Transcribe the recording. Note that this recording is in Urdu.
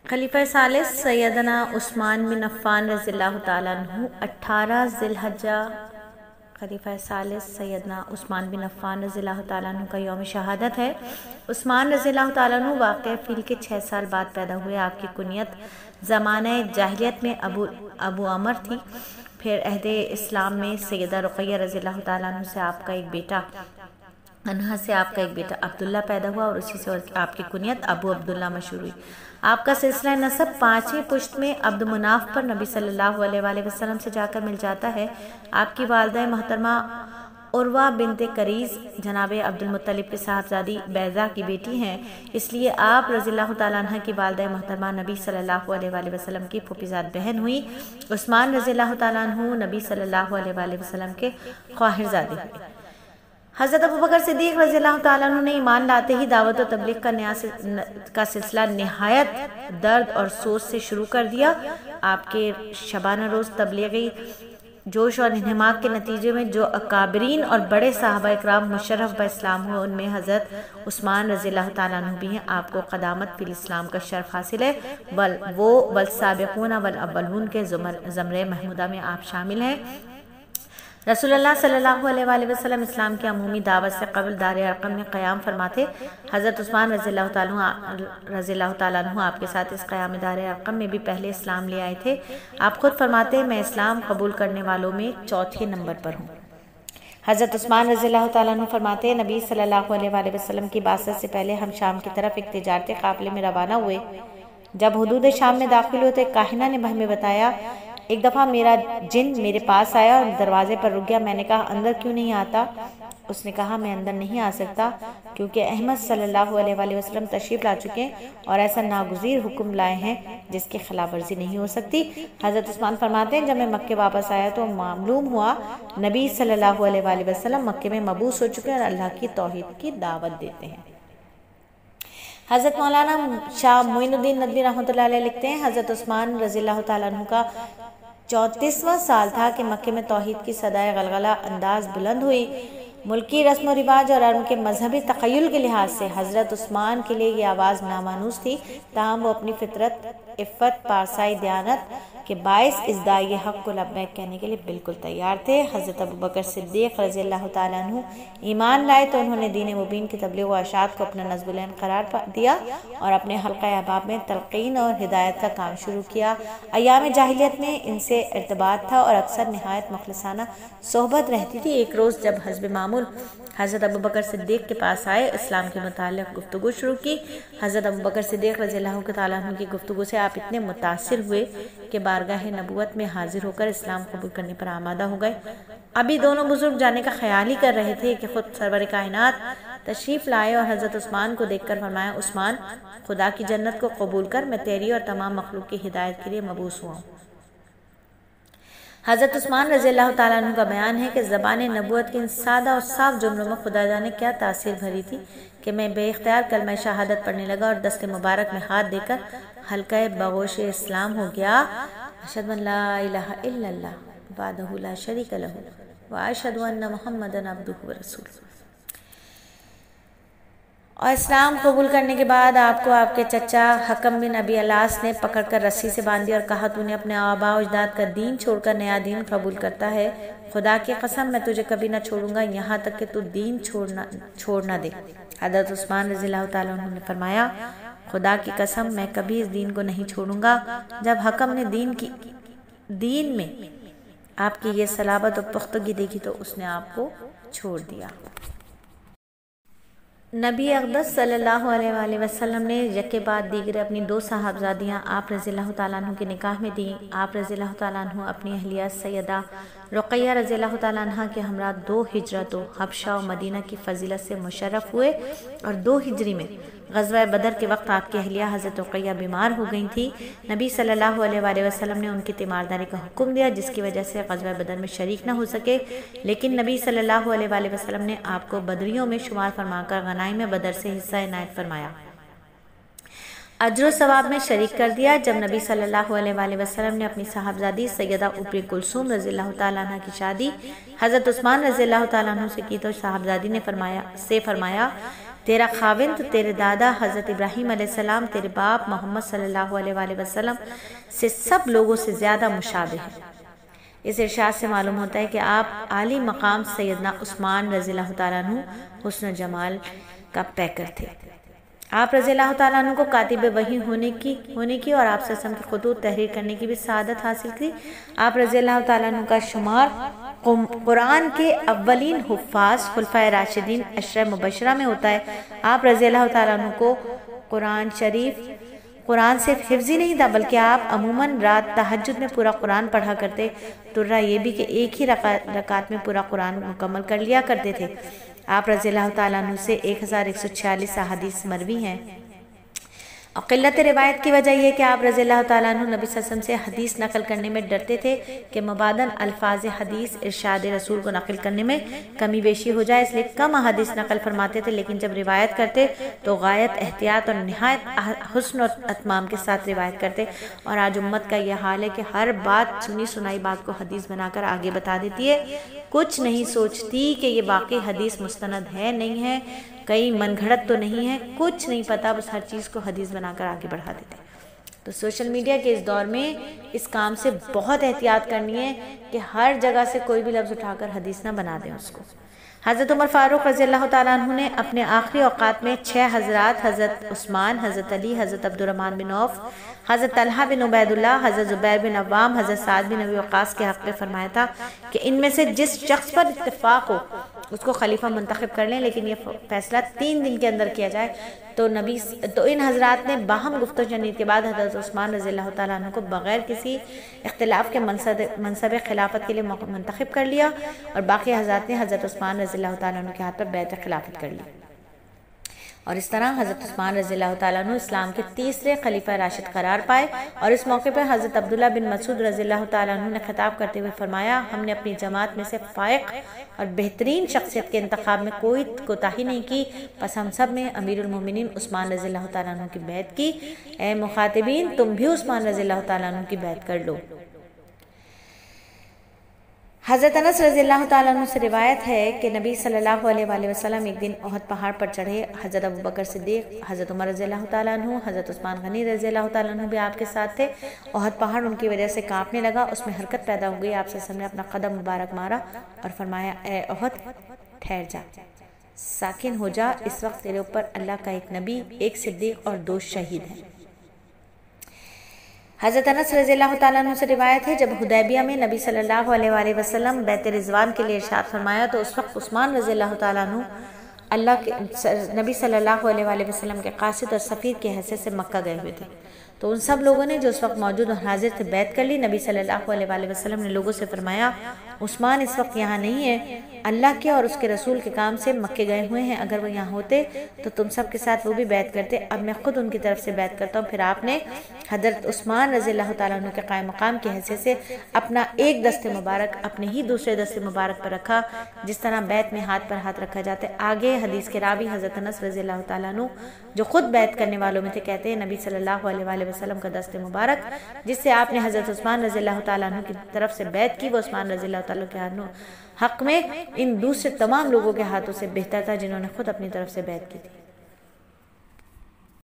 خلیفہ ثالث سیدنا عثمان بن عفان رضی اللہ تعالیٰ عنہ 18 ذی الحجہ خلیفہ ثالث سیدنا عثمان بن عفان رضی اللہ تعالیٰ عنہ کا یوم شہادت ہے۔ عثمان رضی اللہ تعالیٰ عنہ واقع فیل کے 6 سال بعد پیدا ہوئے۔ آپ کی کنیت زمانہ جاہلیت میں ابو عمر تھی۔ پھر عہد اسلام میں سیدہ رقیہ رضی اللہ تعالیٰ عنہ سے آپ کا ایک بیٹا عبداللہ پیدا ہوا اور اسی سے آپ کی کنیت ابو عبداللہ مشہور ہوئی۔ آپ کا سلسلہ نسب 5ویں پشت میں عبد مناف پر نبی صلی اللہ علیہ وآلہ وسلم سے جا کر مل جاتا ہے۔ آپ کی والدہ محترمہ عروہ بنت کریز جناب عبد المطلب کے صاحبزادی بیضہ کی بیٹی ہیں، اس لیے آپ رضی اللہ تعالیٰ عنہ کی والدہ محترمہ نبی صلی اللہ علیہ وآلہ وسلم کی پھوپھیزاد بہن ہوئی۔ عثمان رضی اللہ تعالیٰ عنہ نبی صلی اللہ علیہ وآلہ وسلم کے خواہرزادے ہوئے۔ حضرت ابوبکر صدیق رضی اللہ تعالیٰ عنہ نے ایمان لاتے ہی دعوت و تبلیغ کا سلسلہ نہایت درد اور سوز سے شروع کر دیا۔ آپ کے شبانہ روز تبلیغی جوش اور انہماک کے نتیجے میں جو اکابرین اور بڑے صحابہ اکرام مشرف باسلام ہوئے، ان میں حضرت عثمان رضی اللہ تعالیٰ عنہ بھی ہیں۔ آپ کو قدامت فی الاسلام کا شرف حاصل ہے، وہ والسابقون والاولون کے زمرے محمودہ میں آپ شامل ہیں۔ رسول اللہ صلی اللہ علیہ وآلہ وسلم اسلام کی عمومی دعوت سے قبل دار ارقم میں قیام فرماتے۔ حضرت عثمان رضی اللہ تعالیٰ عنہ آپ کے ساتھ اس قیام دار ارقم میں بھی پہلے اسلام لے آئے تھے۔ آپ خود فرماتے میں اسلام قبول کرنے والوں میں 4تھے نمبر پر ہوں۔ حضرت عثمان رضی اللہ تعالیٰ عنہ فرماتے نبی صلی اللہ علیہ وآلہ وسلم کی بعثت سے پہلے ہم شام کی طرف ایک تجارتی قافلے میں روانہ ہوئے۔ جب حدود شام میں داخل ہوتے کاہنہ نے ہمیں بتایا ایک دفعہ میرا جن میرے پاس آیا اور دروازے پر رک گیا۔ میں نے کہا اندر کیوں نہیں آتا؟ اس نے کہا میں اندر نہیں آ سکتا کیونکہ احمد صلی اللہ علیہ وآلہ وسلم تشریف لا چکے ہیں اور ایسا ناگزیر حکم لائے ہیں جس کی خلاف ورزی نہیں ہو سکتی۔ حضرت عثمان فرماتے ہیں جب میں مکے واپس آیا تو معلوم ہوا نبی صلی اللہ علیہ وآلہ وسلم مکے میں مبعوث ہو چکے ہیں اور اللہ کی توحید کی دعوت دیتے ہیں۔ حضرت مولانا شاہ معین الدین ندوی رحمۃ اللہ علیہ لکھتے ہیں حضرت عثمان رضی اللہ تعالیٰ عنہ کا 34واں سال تھا کہ مکے میں توحید کی صدائے غلغلہ انداز بلند ہوئی۔ ملکی رسم و رواج اور ان کے مذہبی تخیل کے لحاظ سے حضرت عثمان کے لیے یہ آواز نامانوس تھی، تاہم وہ اپنی فطرت، عفت، پارسائی دیانت کے باعث اس داعی حق کو لبیک کہنے کے لیے بالکل تیار تھے۔ حضرت ابوبکر صدیق رضی اللہ تعالیٰ عنہ ایمان لائے تو انہوں نے دین مبین کی تبلیغ و اشاعت کو اپنا نصب العین قرار دیا اور اپنے حلقہ احباب میں تلقین اور ہدایت کا کام شروع کیا۔ ایام جاہلیت میں ان سے ارتباط تھا اور اکثر نہایت مخلصانہ صحبت رہتی تھی۔ ایک روز جب حسب معمول حضرت ابوبکر صدیق کے پاس آئے، اسلام کے متعلق گفتگو شروع کی۔ حضرت ابوبکر صدیق رضی اللہ تعالیٰ عنہ کی گفتگو سے آپ اتنے متاثر ہوئے کہ بارگاہ نبوت میں حاضر ہو کر اسلام قبول کرنے پر آمادہ ہو گئے۔ ابھی دونوں بزرگ جانے کا خیال ہی کر رہے تھے کہ خود سرور کائنات تشریف لائے اور حضرت عثمان کو دیکھ کر فرمایا عثمان خدا کی جنت کو قبول کر، میں تیری اور تمام مخلوق کی ہدایت کے لیے مبعوث ہوا ہوں۔ حضرت عثمان رضی اللہ تعالیٰ عنہ کا بیان ہے کہ زبان نبوت کے ان سادہ اور صاف جملوں میں خدا جانے کیا تاثیر بھری تھی کہ میں بے اختیار کلمہ شہادت پڑھنے لگا اور دست مبارک میں ہاتھ دے کر حلقہ بغوش اسلام ہو گیا۔ اشہد ان لا الہ الا اللہ وحدہ لا شریک لہ واشہد ان محمدًا عبدہ ورسولہ۔ اور اسلام قبول کرنے کے بعد آپ کو آپ کے چچا حکم بن ابی الاس نے پکڑ کر رسی سے باندھ دیا اور کہا تو نے اپنے آباء و اجداد کا دین چھوڑ کر نیا دین قبول کرتا ہے، خدا کی قسم میں تجھے کبھی نہ چھوڑوں گا یہاں تک کہ تو دین چھوڑ نہ دے۔ حضرت عثمان رضی اللہ تعالیٰ عنہ نے فرمایا خدا کی قسم میں کبھی اس دین کو نہیں چھوڑوں گا۔ جب حکم نے دین میں آپ کی یہ صلابت اور پختگی دیکھی تو اس نے آپ کو چھوڑ دیا۔ نبی اقدس صلی اللہ علیہ وآلہ وسلم نے یکے بعد دیگر اپنی 2 صاحبزادیاں آپ رضی اللہ تعالیٰ عنہ کے نکاح میں دیں۔ آپ رضی اللہ تعالیٰ عنہ اپنی اہلیہ سیدہ رقیہ رضی اللہ تعالیٰ عنہ کے ہمراہ 2 ہجرتوں حبشہ و مدینہ کی فضیلت سے مشرف ہوئے اور 2 ہجری میں غزوہ بدر کے وقت آپ کی اہلیہ حضرت رقیہ بیمار ہو گئی تھی۔ نبی صلی اللہ علیہ وآلہ وسلم نے ان کی تیمارداری کا حکم دیا جس کی وجہ سے غزوہ بدر میں شریک نہ ہو سکے، لیکن نبی صلی اللہ علیہ وآلہ وسلم نے آپ کو بدریوں میں شمار فرما کر غنائم بدر سے حصہ عنایت فرمایا، اجر و ثواب میں شریک کر دیا۔ جب نبی صلی اللہ علیہ وآلہ وسلم نے اپنی صاحبزادی سیدہ ام کلثوم رضی اللہ تعالیٰ عنہ کی شادی حضرت عثمان رضی اللہ تعالیٰ عنہ سے کی تو صاحبزادی نے فرمایا تیرا خاوند تیرے دادا حضرت ابراہیم علیہ السلام تیرے باپ محمد صلی اللہ علیہ وآلہ وسلم سے سب لوگوں سے زیادہ مشابہ ہے۔ اس ارشاد سے معلوم ہوتا ہے کہ آپ عالی مقام سیدنا عثمان رضی اللہ تعالیٰ عنہ حسن و جمال کا پیکر تھے۔ آپ رضی اللہ تعالیٰ عنہ کو کاتب وحی ہونے کی اور آپ صلی اللہ علیہ وسلم کی خطوط تحریر کرنے کی بھی سعادت حاصل تھی۔ آپ رضی اللہ تعالیٰ عنہ کا شمار قرآن کے اولین حفاظ خلفائے راشدین عشرہ مبشرہ میں ہوتا ہے۔ آپ رضی اللہ تعالیٰ عنہ کو قرآن صرف حفظ ہی نہیں تھا بلکہ آپ عموماً رات تہجد میں پورا قرآن پڑھا کرتے۔ ترہ یہ بھی کہ ایک ہی رکعت میں پورا قرآن مکمل کر لیا کرتے تھے۔ آپ رضی اللہ تعالیٰ عنہ سے 1146 احادیث مروی ہیں۔ اور قلت روایت کی وجہ یہ کہ آپ رضی اللہ تعالیٰ عنہ نبی صلی اللہ علیہ وسلم سے حدیث نقل کرنے میں ڈرتے تھے کہ مبادن الفاظ حدیث ارشاد رسول کو نقل کرنے میں کمی بیشی ہو جائے، اس لیے کم احادیث نقل فرماتے تھے، لیکن جب روایت کرتے تو غایت احتیاط اور نہایت حسن و اتمام کے ساتھ روایت کرتے۔ اور آج امت کا یہ حال ہے کہ ہر بات سنی سنائی بات کو حدیث بنا کر آگے بتا دیتی ہے، کچھ نہیں سوچتی کہ یہ واقعی حدیث مستند ہے نہیں ہے، کئی من گھڑت تو نہیں ہے، کچھ نہیں پتا، بس ہر چیز کو حدیث بنا کر آگے بڑھا دیتے۔ تو سوشل میڈیا کے اس دور میں اس کام سے بہت احتیاط کرنی ہے کہ ہر جگہ سے کوئی بھی لفظ اٹھا کر حدیث نہ بنا دیں اس کو۔ حضرت عمر فاروق رضی اللہ تعالیٰ عنہ نے اپنے آخری اوقات میں 6 حضرات حضرت عثمان، حضرت علی، حضرت عبد الرحمن بن عوف، حضرت طلحہ بن عبید اللہ، حضرت زبیر بن عوام، حضرت سعد بن ابی وقاص کے حق میں فرمایا تھا کہ ان میں سے جس شخص پر اتفاق ہو اس کو خلیفہ منتخب کر لیں، لیکن یہ فیصلہ 3 دن کے اندر کیا جائے۔ تو ان حضرات نے باہم گفتگو شنید کے بعد حضرت عثمان رضی اللہ تعالیٰ عنہ کو بغیر کسی اختلاف کے منصب خلافت کے لیے منتخب کر لیا، اور باقی حضرات نے حضرت عثمان رضی اللہ تعالیٰ عنہ کے ہاتھ پر بیعت خلافت کر لی، اور اس طرح حضرت عثمان رضی اللہ تعالیٰ عنہ اسلام کے تیسرے خلیفہ راشد قرار پائے۔ اور اس موقع پر حضرت عبداللہ بن مسعود رضی اللہ تعالیٰ عنہ نے خطاب کرتے ہوئے فرمایا، ہم نے اپنی جماعت میں سے فائق اور بہترین شخصیت کے انتخاب میں کوئی کوتاہی نہیں کی، بس ہم سب میں امیر المومنین عثمان رضی اللہ تعالیٰ عنہ کی بیعت کی۔ اے مخاطبین، تم بھی عثمان رضی اللہ تعالیٰ عنہ کی بیعت کر لو۔ حضرت انس رضی اللہ تعالیٰ عنہ سے روایت ہے کہ نبی صلی اللہ علیہ وآلہ وسلم ایک دن احد پہاڑ پر چڑھے۔ حضرت ابوبکر صدیق، حضرت عمر رضی اللہ تعالیٰ عنہ، حضرت عثمان غنی رضی اللہ تعالیٰ عنہ بھی آپ کے ساتھ تھے۔ احد پہاڑ ان کی وجہ سے کانپنے لگا، اس میں حرکت پیدا ہو گئی۔ آپ صلی اللہ علیہ وسلم نے اپنا قدم مبارک مارا اور فرمایا، اے احد ٹھہر جا، ساکن ہو جا، اس وقت تیرے اوپر اللہ کا ایک نبی، ایک صدیق اور 2 شہید ہیں۔ حضرت انس رضی اللہ تعالیٰ عنہ سے روایت ہے، جب حدیبیہ میں نبی صلی اللہ علیہ وآلہ وسلم بیت رضوان کے لیے ارشاد فرمایا تو اس وقت عثمان رضی اللہ تعالیٰ عنہ نبی صلی اللہ علیہ وآلہ وسلم کے قاصد اور سفیر کی حیثیت سے مکہ گئے ہوئے تھے۔ تو ان سب لوگوں نے جو اس وقت موجود اور حاضر تھے بیعت کر لی۔ نبی صلی اللہ علیہ وآلہ وسلم نے لوگوں سے فرمایا، عثمان اس وقت یہاں نہیں ہے، اللہ کے اور اس کے رسول کے کام سے مکے گئے ہوئے ہیں، اگر وہ یہاں ہوتے تو تم سب کے ساتھ وہ بھی بیعت کرتے، اب میں خود ان کی طرف سے بیعت کرتا ہوں۔ پھر آپ نے حضرت عثمان رضی اللہ تعالیٰ عنہ کے قائم مقام کی حیثیت سے اپنا ایک دست مبارک اپنے ہی دوسرے دست مبارک پر رکھا، جس طرح بیعت میں ہاتھ پر ہاتھ رکھا جاتا ہے۔ آگے حدیث کے راوی حضرت انس رضی اللہ تعالیٰ عنہ جو خود بیعت کرنے والوں میں تھے کہتے ہیں، نبی صلی اللہ علیہ وآلہ وسلم کا دست مبارک جس سے آپ نے حضرت عثمان رضی اللہ تعالیٰ عنہ کی طرف سے بیعت کی، وہ عثمان رضی اللہ تعالیٰ کے حق میں ان دوسرے تمام لوگوں کے ہاتھوں سے بہتر تھا جنہوں نے خود اپنی طرف سے بیعت کی تھی۔